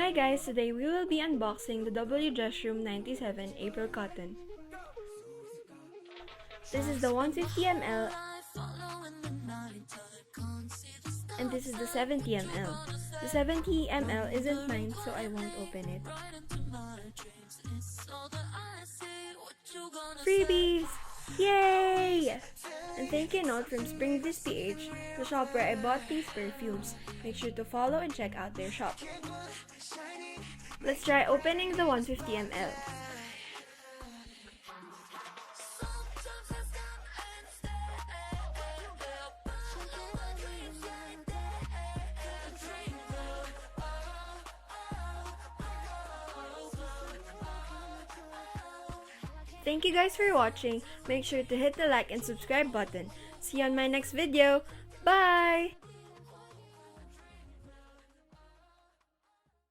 Hi guys, today we will be unboxing the Dressroom 97 April Cotton. This is the 150 ml and this is the 70 ml. The 70 ml isn't mine, so I won't open it. Freebies! Yay! And thank you note from Spring This PH, the shop where I bought these perfumes. Make sure to follow and check out their shop. Let's try opening the 150 ml. Thank you guys for watching. Make sure to hit the like and subscribe button. See you on my next video. Bye!